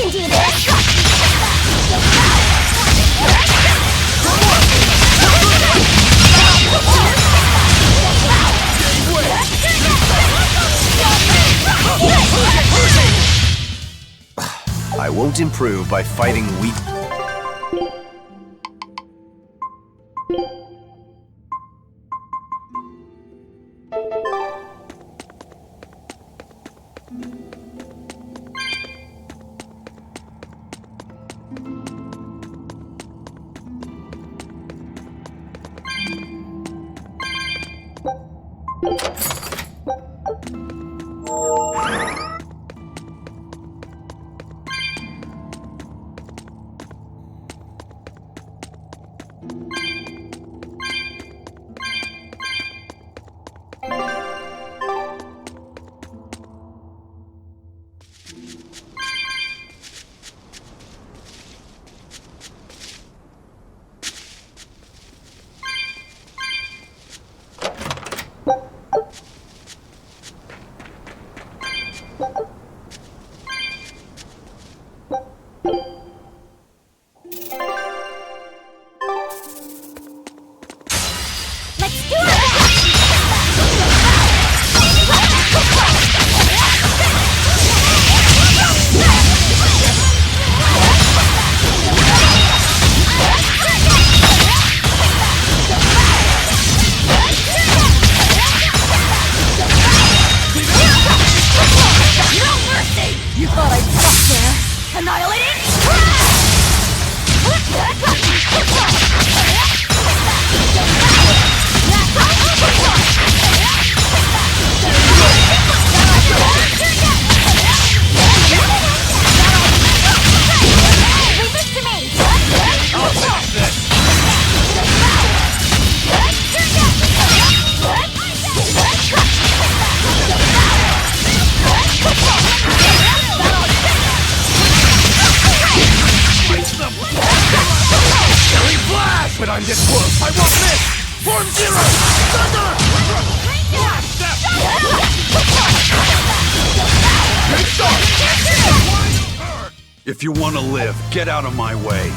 can do this! I won't improve by fighting weak... If you want to live, get out of my way.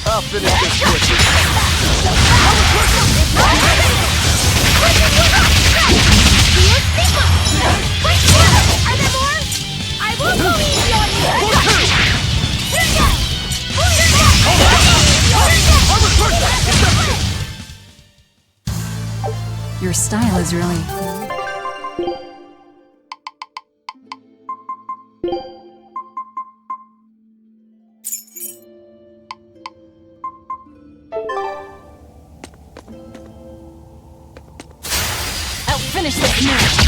I'll finish this quickly. Your style is really... I'll finish this now!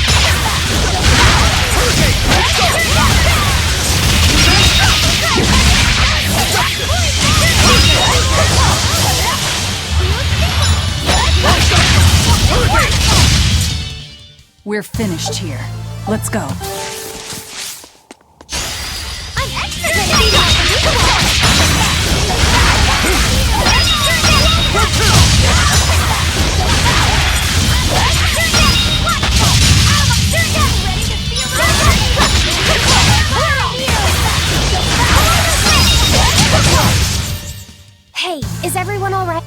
We're finished here. Let's go. I'm extra Hey, is everyone all right?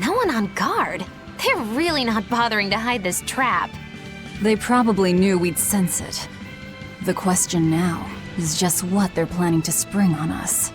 No one on guard. They're really not bothering to hide this trap. They probably knew we'd sense it. The question now is just what they're planning to spring on us.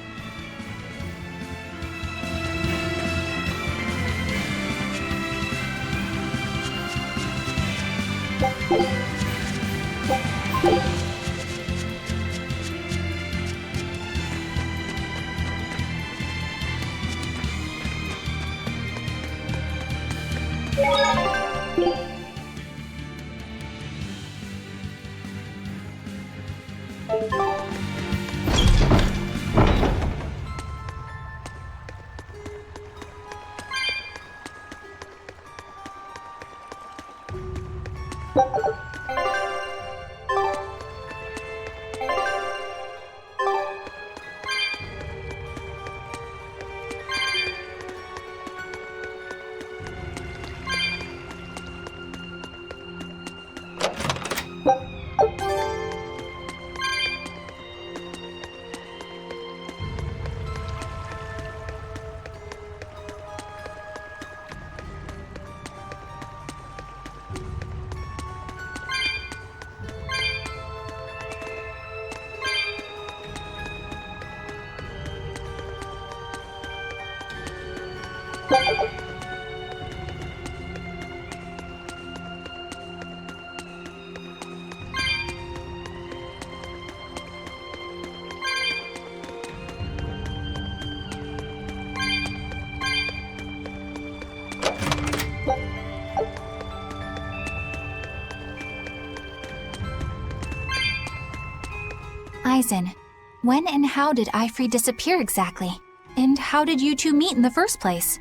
Aizen, when and how did Ifree disappear exactly? And how did you two meet in the first place?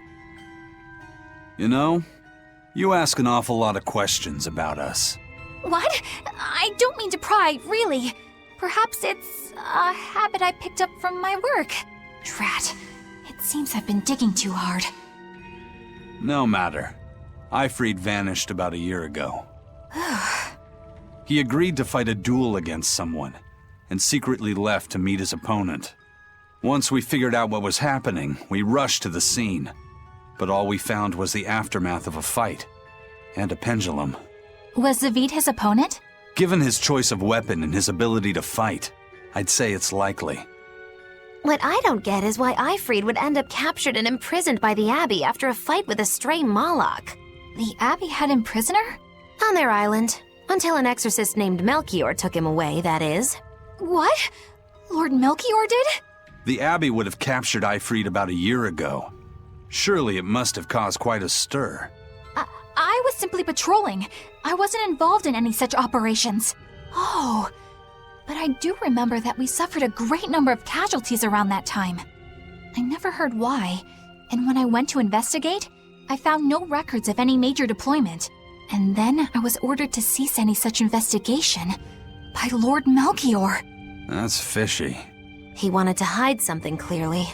You know, you ask an awful lot of questions about us. What? I don't mean to pry, really. Perhaps it's a habit I picked up from my work. Drat. It seems I've been digging too hard. No matter. Ifree vanished about a year ago. He agreed to fight a duel against someone, and secretly left to meet his opponent. Once we figured out what was happening, we rushed to the scene. But all we found was the aftermath of a fight, and a pendulum. Was Zavid his opponent? Given his choice of weapon and his ability to fight, I'd say it's likely. What I don't get is why Ifree would end up captured and imprisoned by the Abbey after a fight with a stray Moloch. The Abbey had him prisoner? On their island. Until an exorcist named Melchior took him away, that is. What? Lord Melchior did? The Abbey would have captured Ifree about a year ago. Surely it must have caused quite a stir. I was simply patrolling. I wasn't involved in any such operations. Oh, but I do remember that we suffered a great number of casualties around that time. I never heard why, and when I went to investigate, I found no records of any major deployment. And then I was ordered to cease any such investigation by Lord Melchior. That's fishy. He wanted to hide something, clearly.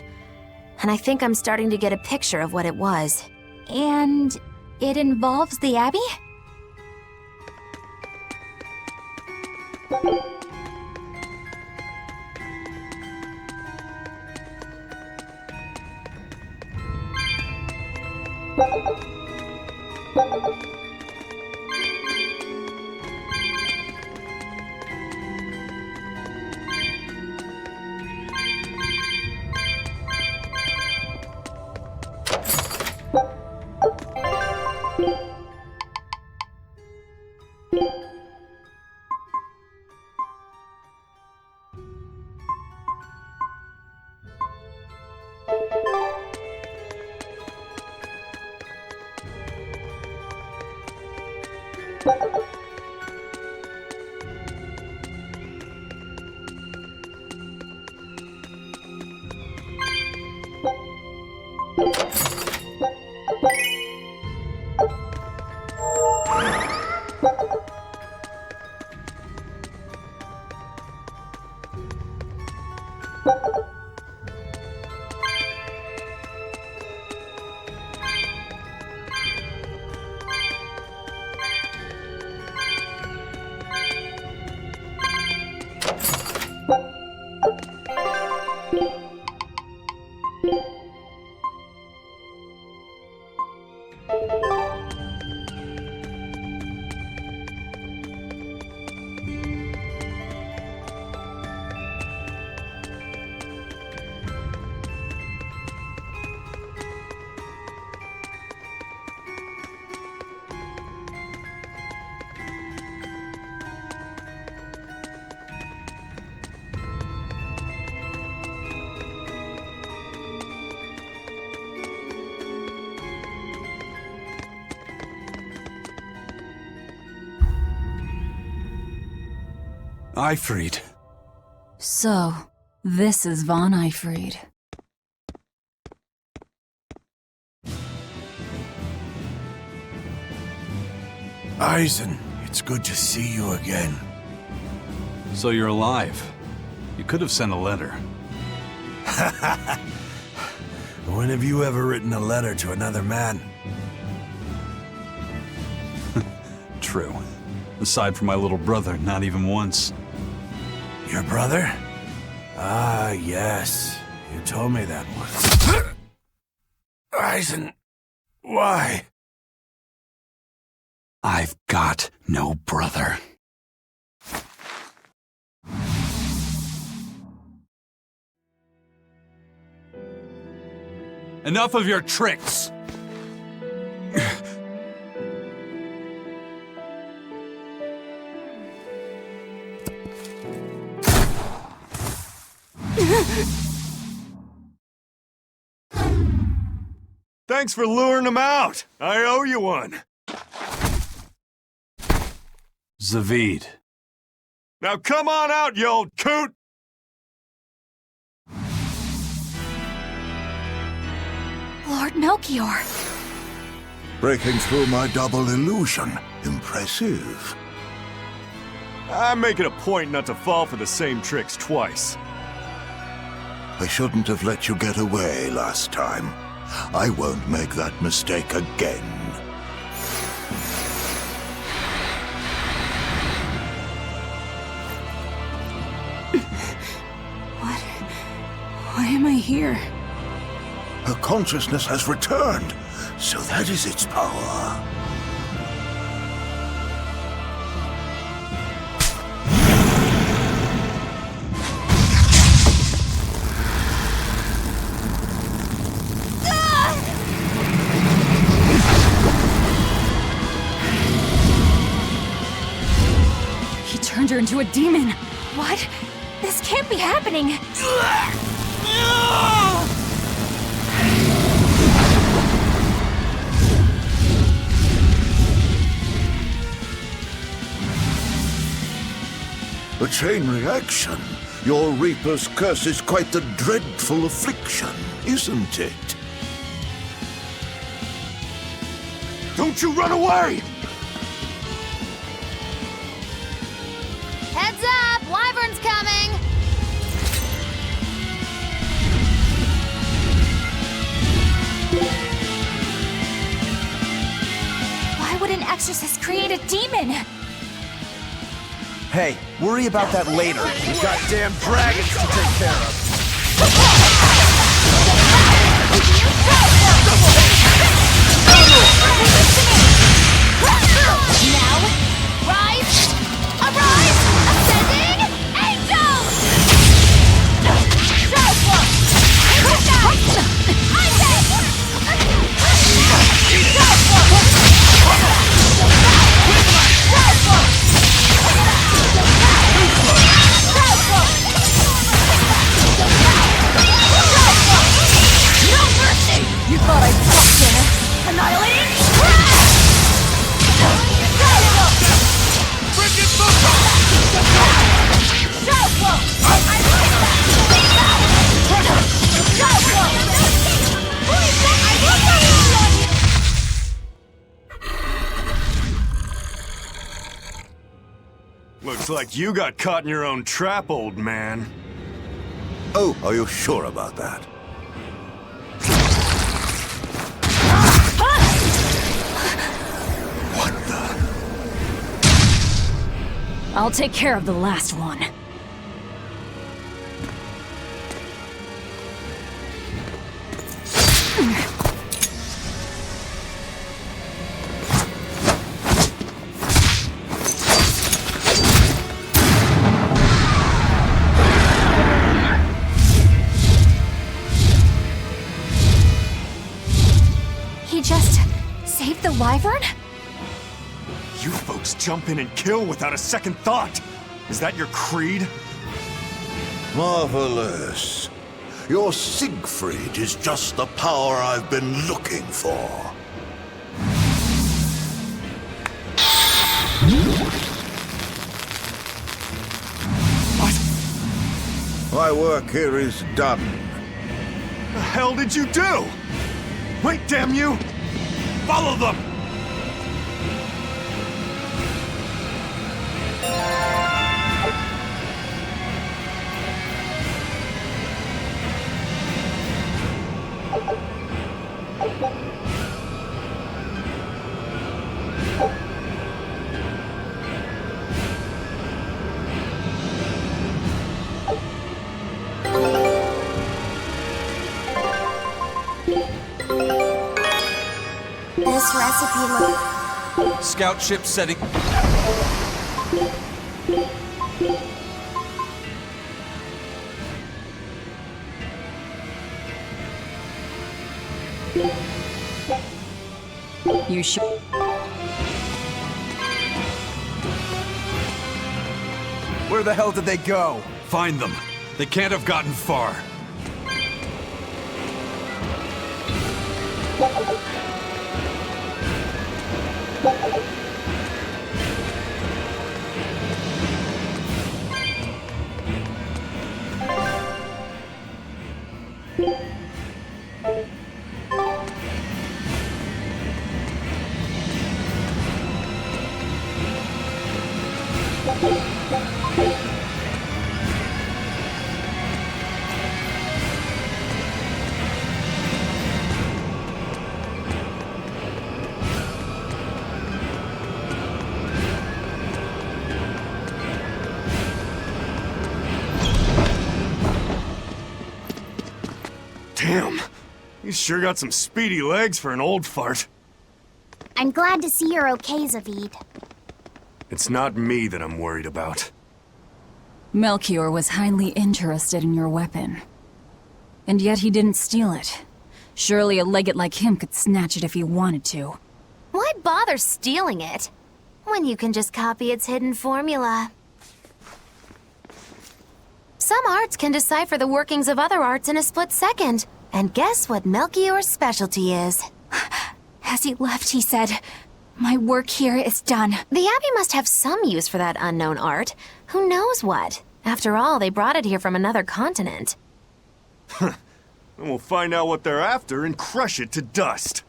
And I think I'm starting to get a picture of what it was. And it involves the Abbey? Eyfried. So, this is von Eyfried. Eisen, it's good to see you again. So you're alive. You could have sent a letter. When have you ever written a letter to another man? True. Aside from my little brother, not even once. Your brother? Ah, yes. You told me that once. Eisen, why? I've got no brother. Enough of your tricks! Thanks for luring him out. I owe you one. Zavid. Now come on out, you old coot! Lord Melchior. Breaking through my double illusion. Impressive. I'm making a point not to fall for the same tricks twice. I shouldn't have let you get away last time. I won't make that mistake again. Why am I here? Her consciousness has returned, so that is its power. He turned her into a demon. What? This can't be happening. A chain reaction. Your Reaper's curse is quite the dreadful affliction, isn't it? Don't you run away! Heads up! Wyvern's coming! Why would an exorcist create a demon? Hey, worry about that later. We've got damn dragons to take care of. Now, rise! Arise! Ascending! Angel! No mercy! You thought I'd stop there? Annihilating? Looks like you got caught in your own trap, old man. Oh, are you sure about that? What the? I'll take care of the last one. He just saved the wyvern? You folks jump in and kill without a second thought. Is that your creed? Marvelous. Your Siegfried is just the power I've been looking for. What? My work here is done. The hell did you do? Wait, damn you! Follow them! This recipe looks... Scout ship setting. You should. Where the hell did they go? Find them. They can't have gotten far. Damn. You sure got some speedy legs for an old fart. I'm glad to see you're okay, Zavid. It's not me that I'm worried about. Melchior was highly interested in your weapon. And yet he didn't steal it. Surely a legate like him could snatch it if he wanted to. Why bother stealing it when you can just copy its hidden formula? Some arts can decipher the workings of other arts in a split second. And guess what Melchior's specialty is? As he left, he said, "My work here is done." The Abbey must have some use for that unknown art. Who knows what? After all, they brought it here from another continent. And we'll find out what they're after and crush it to dust.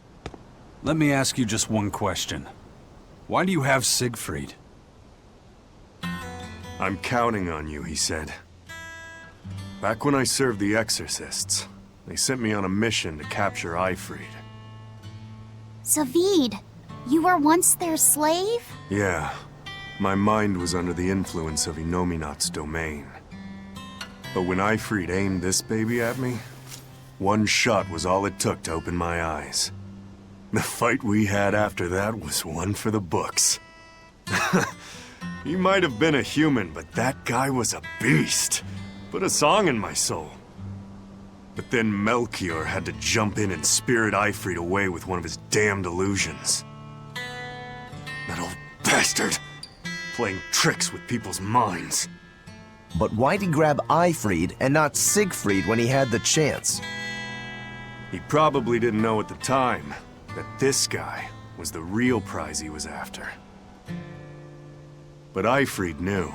Let me ask you just one question. Why do you have Siegfried? I'm counting on you, he said. Back when I served the Exorcists, they sent me on a mission to capture Ifrid. Zavid, you were once their slave? Yeah. My mind was under the influence of Inominat's domain. But when Ifrid aimed this baby at me, one shot was all it took to open my eyes. The fight we had after that was one for the books. He might have been a human, but that guy was a beast. Put a song in my soul. But then Melchior had to jump in and spirit Ifrid away with one of his damned illusions. That old bastard! Playing tricks with people's minds. But why'd he grab Ifrid and not Siegfried when he had the chance? He probably didn't know at the time that this guy was the real prize he was after. But Ifrid knew.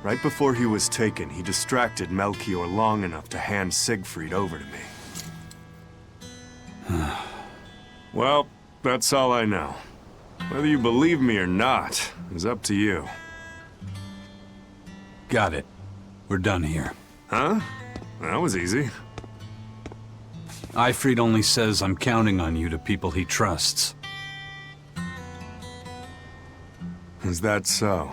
Right before he was taken, he distracted Melchior long enough to hand Siegfried over to me. Well, that's all I know. Whether you believe me or not is up to you. Got it. We're done here. Huh? That was easy. Ifrid only says I'm counting on you to people he trusts. Is that so?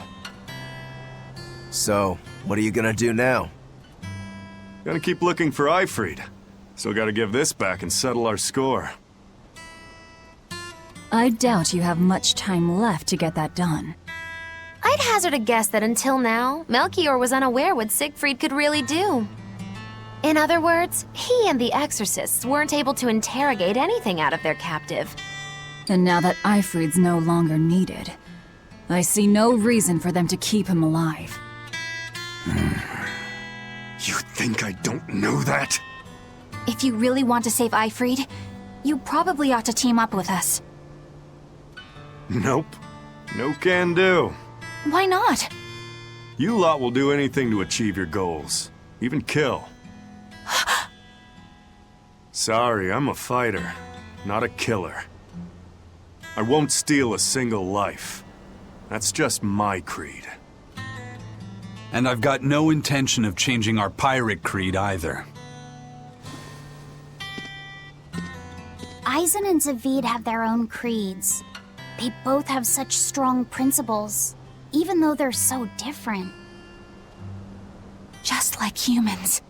So, what are you gonna do now? Gotta keep looking for Ifrid. Still gotta give this back and settle our score. I doubt you have much time left to get that done. I'd hazard a guess that until now, Melchior was unaware what Siegfried could really do. In other words, he and the Exorcists weren't able to interrogate anything out of their captive. And now that Ifrid's no longer needed, I see no reason for them to keep him alive. You think I don't know that? If you really want to save Ifrid, you probably ought to team up with us. Nope. No can do. Why not? You lot will do anything to achieve your goals. Even kill. Sorry, I'm a fighter, not a killer. I won't steal a single life. That's just my creed. And I've got no intention of changing our pirate creed either. Eisen and Zavid have their own creeds. They both have such strong principles, even though they're so different. Just like humans.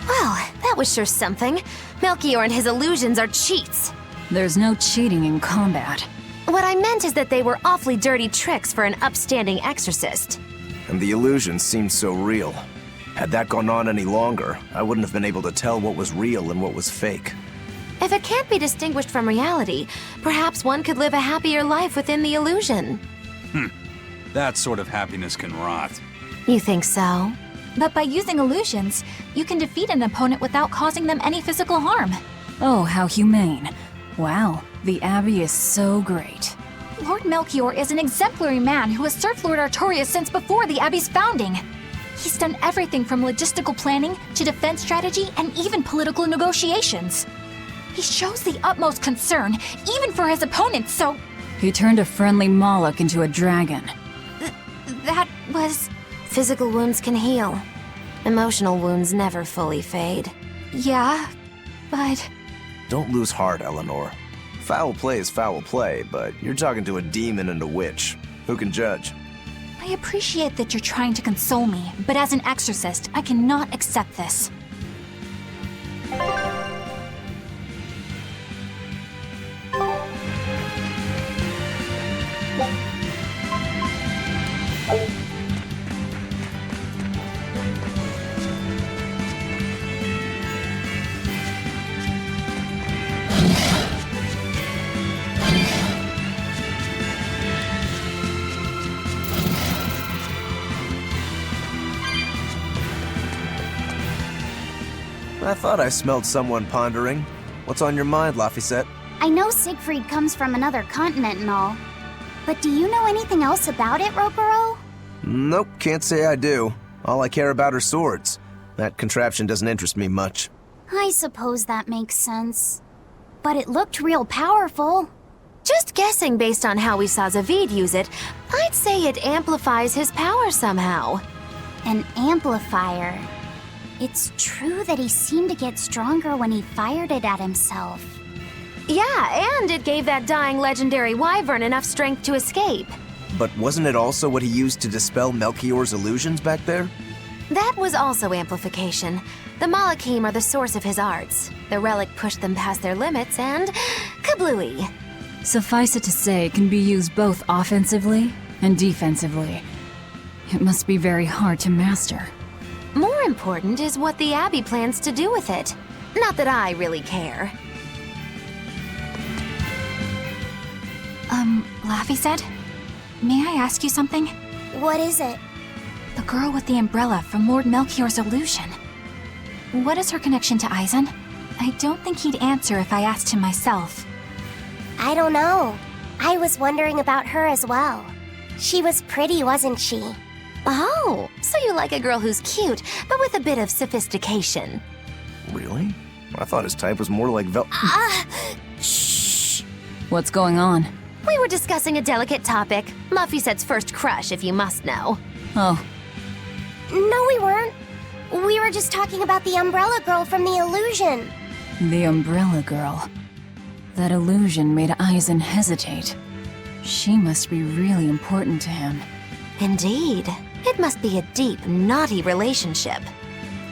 Well, that was sure something. Melchior and his illusions are cheats. There's no cheating in combat. What I meant is that they were awfully dirty tricks for an upstanding exorcist. And the illusions seemed so real. Had that gone on any longer, I wouldn't have been able to tell what was real and what was fake. If it can't be distinguished from reality, perhaps one could live a happier life within the illusion. That sort of happiness can rot. You think so? But by using illusions, you can defeat an opponent without causing them any physical harm. Oh, how humane. Wow, the Abbey is so great. Lord Melchior is an exemplary man who has served Lord Artorias since before the Abbey's founding. He's done everything from logistical planning to defense strategy and even political negotiations. He shows the utmost concern, even for his opponents, so... He turned a friendly Moloch into a dragon. That was... Physical wounds can heal. Emotional wounds never fully fade. Yeah, but... Don't lose heart, Eleanor. Foul play is foul play, but you're talking to a demon and a witch. Who can judge? I appreciate that you're trying to console me, but as an exorcist, I cannot accept this. I thought I smelled someone pondering. What's on your mind, Laphicet? I know Siegfried comes from another continent and all, but do you know anything else about it, Ropero? Nope, can't say I do. All I care about are swords. That contraption doesn't interest me much. I suppose that makes sense. But it looked real powerful. Just guessing based on how we saw Zavid use it, I'd say it amplifies his power somehow. An amplifier. It's true that he seemed to get stronger when he fired it at himself. Yeah, and it gave that dying legendary wyvern enough strength to escape. But wasn't it also what he used to dispel Melchior's illusions back there? That was also amplification. The Malachim are the source of his arts. The relic pushed them past their limits and... kablooey. Suffice it to say, it can be used both offensively and defensively. It must be very hard to master. More important is what the Abbey plans to do with it. Not that I really care. Laphicet? May I ask you something? What is it? The girl with the umbrella from Lord Melchior's illusion. What is her connection to Aizen? I don't think he'd answer if I asked him myself. I don't know. I was wondering about her as well. She was pretty, wasn't she? Oh, so you like a girl who's cute, but with a bit of sophistication. Really? I thought his type was more like Shh. What's going on? We were discussing a delicate topic. Laphicet's first crush, if you must know. Oh, No, we weren't. We were just talking about the umbrella girl from the illusion. the umbrella girl. That illusion made Aizen hesitate. She must be really important to him. Indeed. It must be a deep, naughty relationship.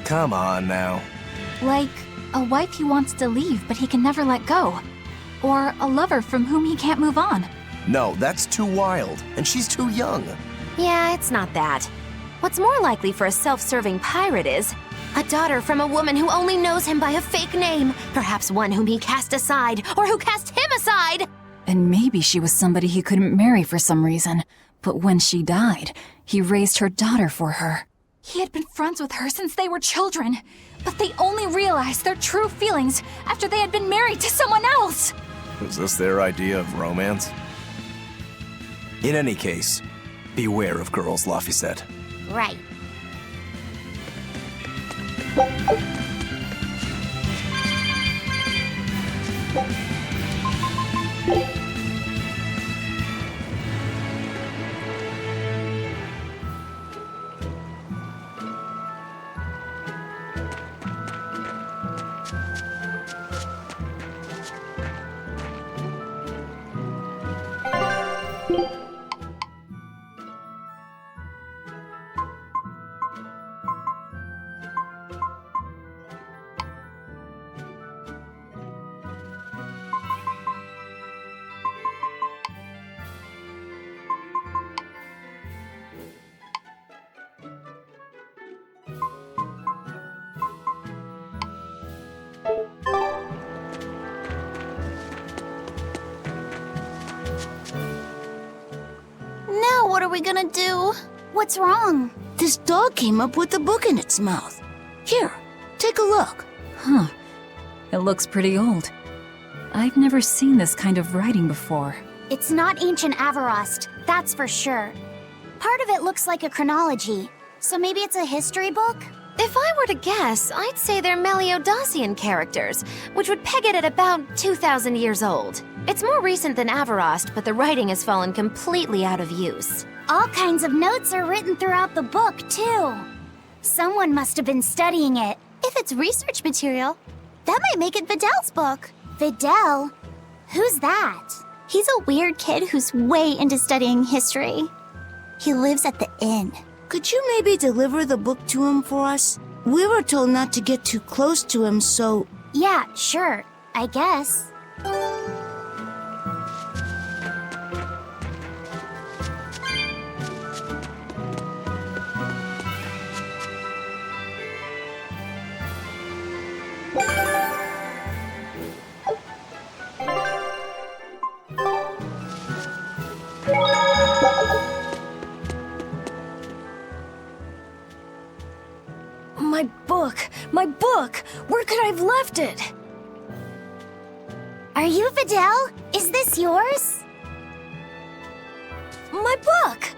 Come on now. Like a wife he wants to leave but he can never let go. Or a lover from whom he can't move on. No, that's too wild, and she's too young. Yeah, it's not that. What's more likely for a self-serving pirate is a daughter from a woman who only knows him by a fake name, perhaps one whom he cast aside, or who cast him aside! And maybe she was somebody he couldn't marry for some reason. But when she died, he raised her daughter for her. He had been friends with her since they were children, but they only realized their true feelings after they had been married to someone else. Is this their idea of romance? In any case, beware of girls, Laphicet. Right. Now what are we gonna do? What's wrong? This dog came up with a book in its mouth. Here, take a look. Huh. It looks pretty old. I've never seen this kind of writing before. It's not ancient Avarost, that's for sure. Part of it looks like a chronology, so maybe it's a history book? If I were to guess, I'd say they're Meliodacian characters, which would peg it at about 2,000 years old. It's more recent than Avarost, but the writing has fallen completely out of use. All kinds of notes are written throughout the book, too. Someone must have been studying it. If it's research material, that might make it Videl's book. Videl? Who's that? He's a weird kid who's way into studying history. He lives at the inn. Could you maybe deliver the book to him for us? We were told not to get too close to him, so... Yeah, sure. I guess. My book! Where could I have left it? Are you Videl? Is this yours? My book!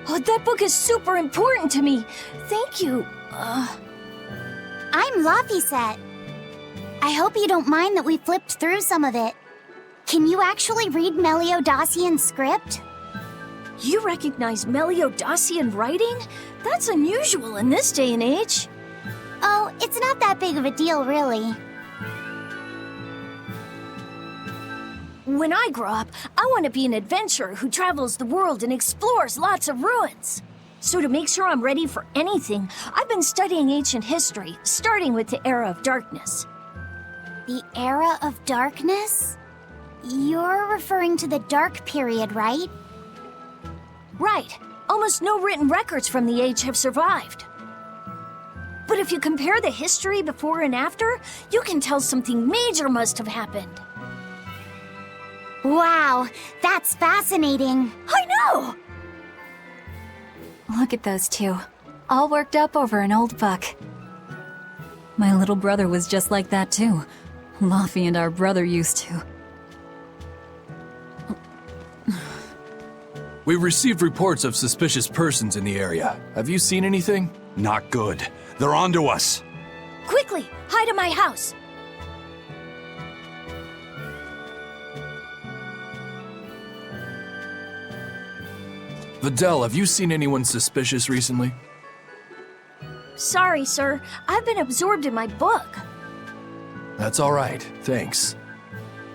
Oh, that book is super important to me. Thank you. I'm Laphicet. I hope you don't mind that we flipped through some of it. Can you actually read Meliodacian script? You recognize Meliodacian writing? That's unusual in this day and age. Oh, it's not that big of a deal, really. When I grow up, I want to be an adventurer who travels the world and explores lots of ruins. So to make sure I'm ready for anything, I've been studying ancient history, starting with the Era of Darkness. The Era of Darkness? You're referring to the Dark Period, right? Right. Almost no written records from the age have survived. But if you compare the history before and after, you can tell something major must have happened. Wow, that's fascinating. I know! Look at those two, all worked up over an old book. My little brother was just like that too. Luffy and our brother used to. We've received reports of suspicious persons in the area. Have you seen anything? Not good. They're onto us. Quickly, hide in my house. Videl, have you seen anyone suspicious recently? Sorry, sir. I've been absorbed in my book. That's all right, thanks.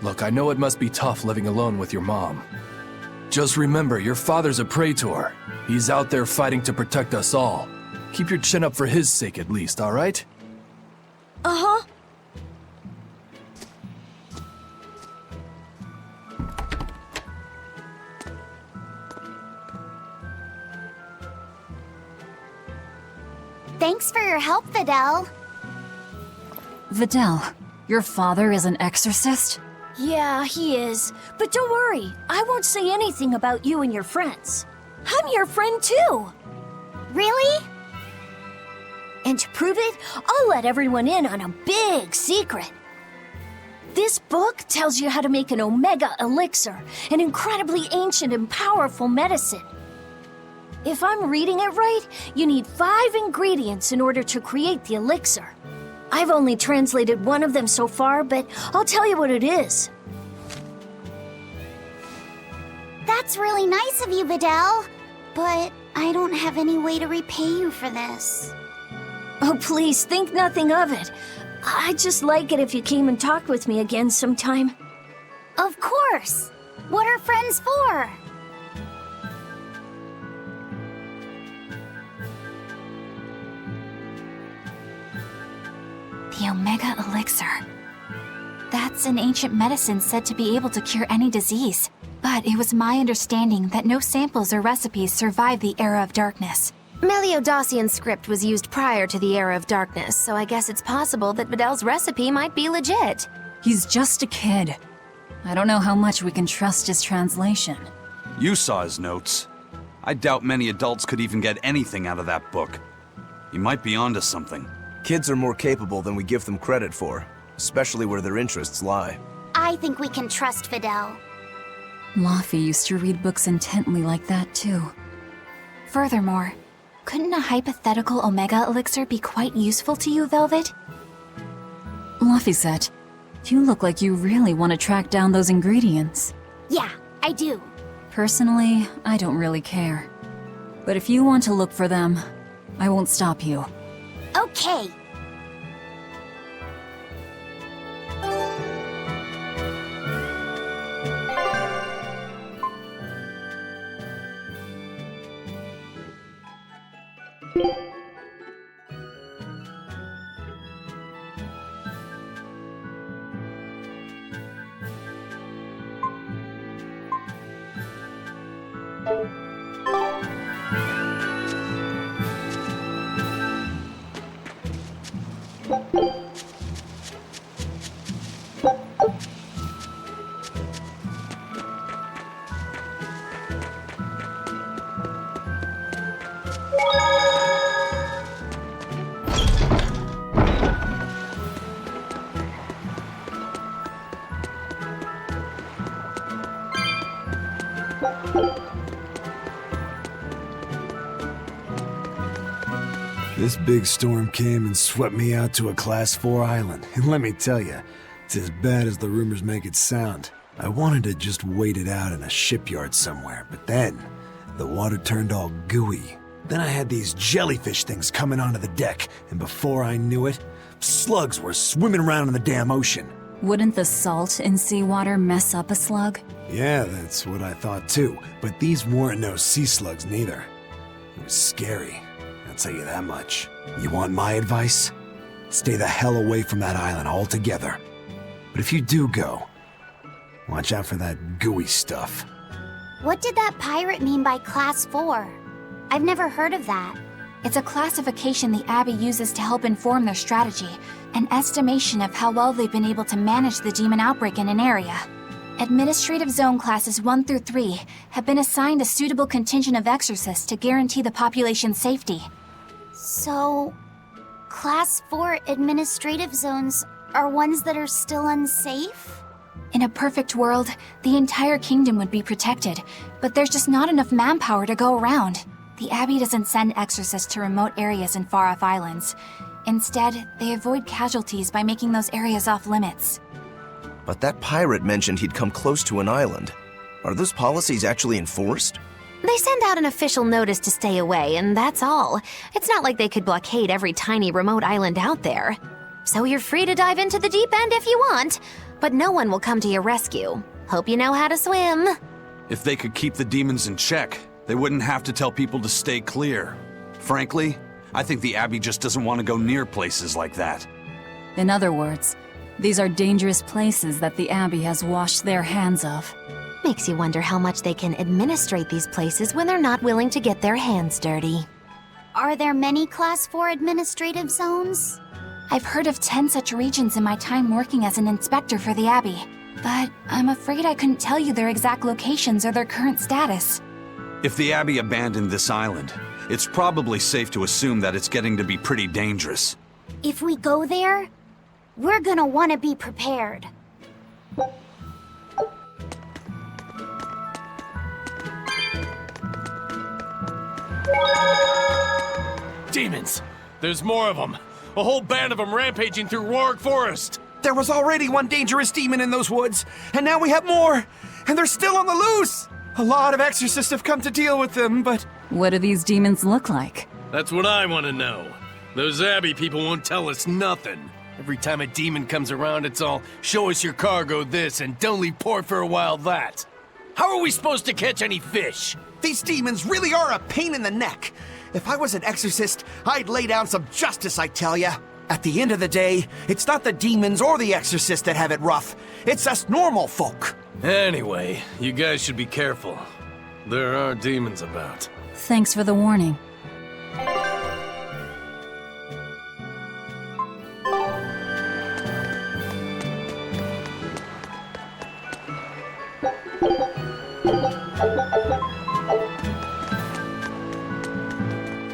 Look, I know it must be tough living alone with your mom. Just remember, your father's a praetor. He's out there fighting to protect us all. Keep your chin up for his sake at least, all right? Uh-huh. Thanks for your help, Videl. Videl, your father is an exorcist? Yeah, he is. But don't worry, I won't say anything about you and your friends. I'm your friend too. Really? And to prove it, I'll let everyone in on a big secret. This book tells you how to make an Omega Elixir, an incredibly ancient and powerful medicine. If I'm reading it right, you need 5 ingredients in order to create the elixir. I've only translated one of them so far, but I'll tell you what it is. That's really nice of you, Videl. But I don't have any way to repay you for this. Oh, please, think nothing of it. I'd just like it if you came and talked with me again sometime. Of course! What are friends for? The Omega Elixir. That's an ancient medicine said to be able to cure any disease. But it was my understanding that no samples or recipes survived the Era of Darkness. Meliodacian script was used prior to the Era of Darkness, so I guess it's possible that Videl's recipe might be legit. He's just a kid. I don't know how much we can trust his translation. You saw his notes. I doubt many adults could even get anything out of that book. He might be onto something. Kids are more capable than we give them credit for, especially where their interests lie. I think we can trust Videl. Luffy used to read books intently like that too. Furthermore, couldn't a hypothetical Omega Elixir be quite useful to you, Velvet? Luffy said, you look like you really want to track down those ingredients. Yeah, I do. Personally, I don't really care. But if you want to look for them, I won't stop you. Okay. This big storm came and swept me out to a Class 4 island, and let me tell you, it's as bad as the rumors make it sound. I wanted to just wait it out in a shipyard somewhere, but then the water turned all gooey. Then I had these jellyfish things coming onto the deck, and before I knew it, slugs were swimming around in the damn ocean. Wouldn't the salt in seawater mess up a slug? Yeah, that's what I thought too, but these weren't no sea slugs neither. It was scary, I'll tell you that much. You want my advice? Stay the hell away from that island altogether. But if you do go, watch out for that gooey stuff. What did that pirate mean by Class 4? I've never heard of that. It's a classification the Abbey uses to help inform their strategy, an estimation of how well they've been able to manage the demon outbreak in an area. Administrative Zone Classes 1 through 3 have been assigned a suitable contingent of exorcists to guarantee the population's safety. So, Class 4 administrative zones are ones that are still unsafe? In a perfect world, the entire kingdom would be protected, but there's just not enough manpower to go around. The Abbey doesn't send exorcists to remote areas and far-off islands. Instead, they avoid casualties by making those areas off-limits. But that pirate mentioned he'd come close to an island. Are those policies actually enforced? They send out an official notice to stay away, and that's all. It's not like they could blockade every tiny remote island out there. So you're free to dive into the deep end if you want, but no one will come to your rescue. Hope you know how to swim. If they could keep the demons in check, they wouldn't have to tell people to stay clear. Frankly, I think the Abbey just doesn't want to go near places like that. In other words, these are dangerous places that the Abbey has washed their hands of. Makes you wonder how much they can administrate these places when they're not willing to get their hands dirty. Are there many Class 4 administrative zones? I've heard of 10 such regions in my time working as an inspector for the Abbey, but I'm afraid I couldn't tell you their exact locations or their current status. If the Abbey abandoned this island, it's probably safe to assume that it's getting to be pretty dangerous. If we go there, we're gonna want to be prepared. Demons! There's more of them! A whole band of them rampaging through Roark Forest! There was already one dangerous demon in those woods, and now we have more! And they're still on the loose! A lot of exorcists have come to deal with them, but... What do these demons look like? That's what I want to know. Those Abbey people won't tell us nothing. Every time a demon comes around, it's all, show us your cargo this, and don't leave port for a while that. How are we supposed to catch any fish? These demons really are a pain in the neck. If I was an exorcist, I'd lay down some justice, I tell ya. At the end of the day, it's not the demons or the exorcists that have it rough. It's us normal folk. Anyway, you guys should be careful. There are demons about. Thanks for the warning.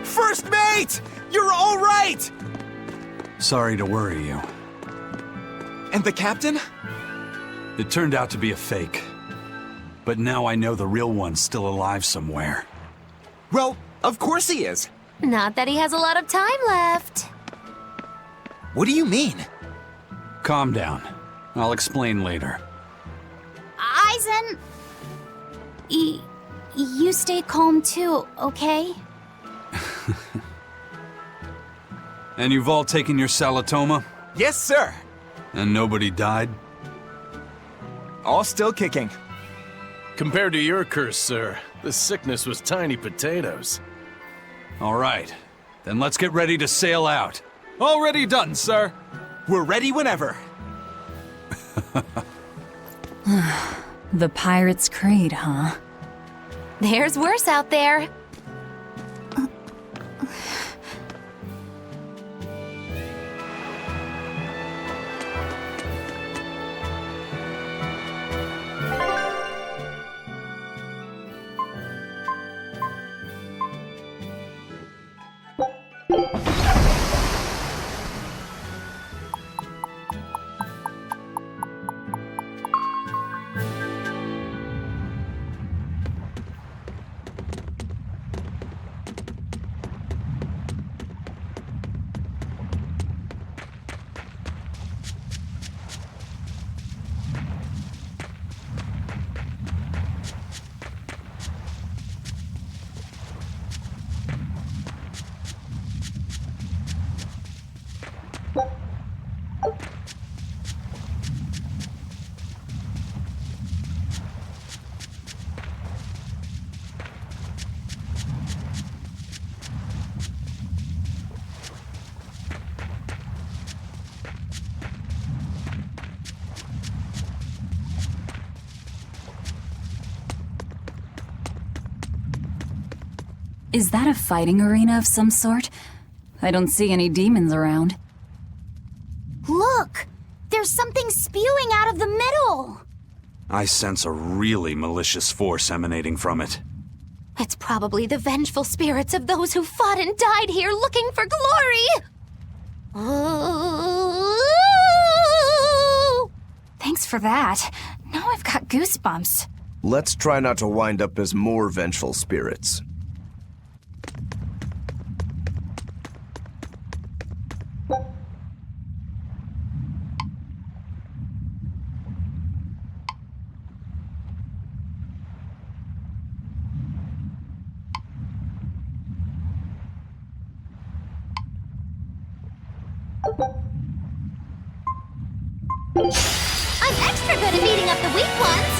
First mate! You're all right! Sorry to worry you. And the captain? It turned out to be a fake. But now I know the real one's still alive somewhere. Well, of course he is. Not that he has a lot of time left. What do you mean? Calm down. I'll explain later. Aizen... You stay calm too, okay? And you've all taken your Salatoma? Yes, sir. And nobody died? All still kicking. Compared to your curse, sir, this sickness was tiny potatoes. All right. Then let's get ready to sail out. Already done, sir. We're ready whenever. The Pirate's Creed, huh? There's worse out there. Is that a fighting arena of some sort? I don't see any demons around. Look! There's something spewing out of the middle! I sense a really malicious force emanating from it. It's probably the vengeful spirits of those who fought and died here looking for glory! Thanks for that. Now I've got goosebumps. Let's try not to wind up as more vengeful spirits. I'm extra good at beating up the weak ones!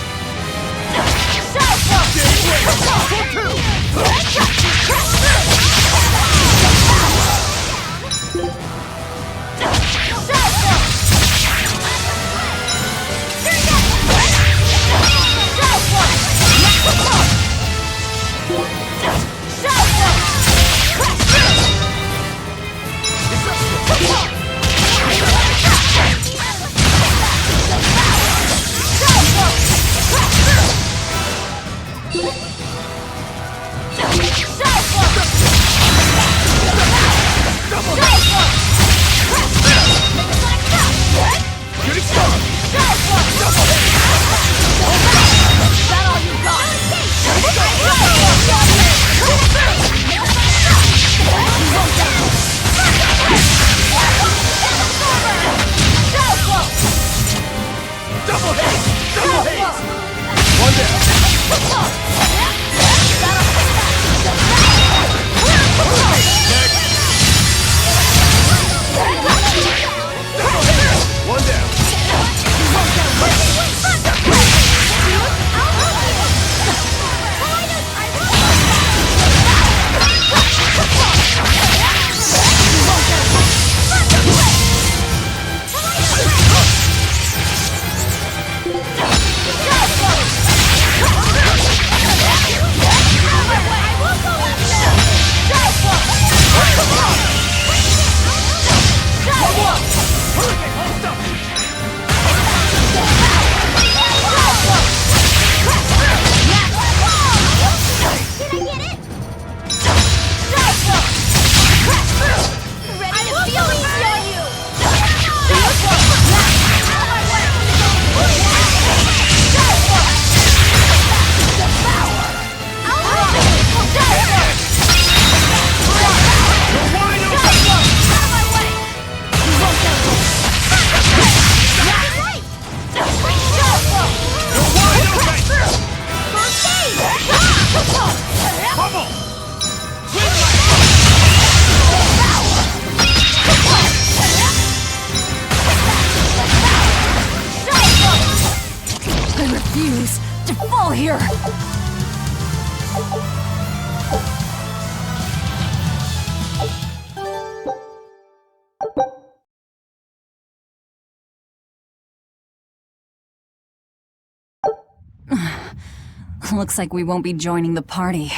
Looks like we won't be joining the party.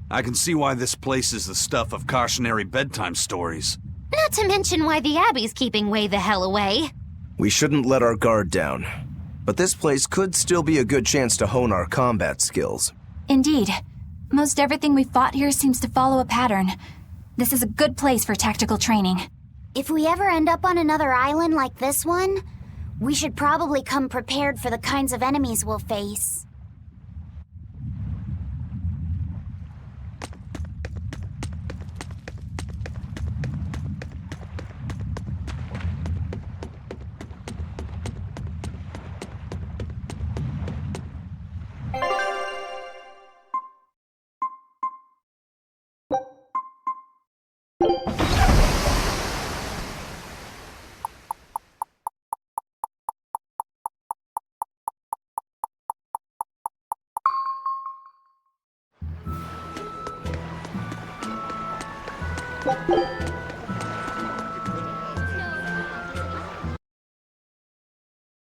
I can see why this place is the stuff of cautionary bedtime stories. Not to mention why the Abbey's keeping way the hell away. We shouldn't let our guard down. But this place could still be a good chance to hone our combat skills. Indeed. Most everything we fought here seems to follow a pattern. This is a good place for tactical training. If we ever end up on another island like this one, we should probably come prepared for the kinds of enemies we'll face.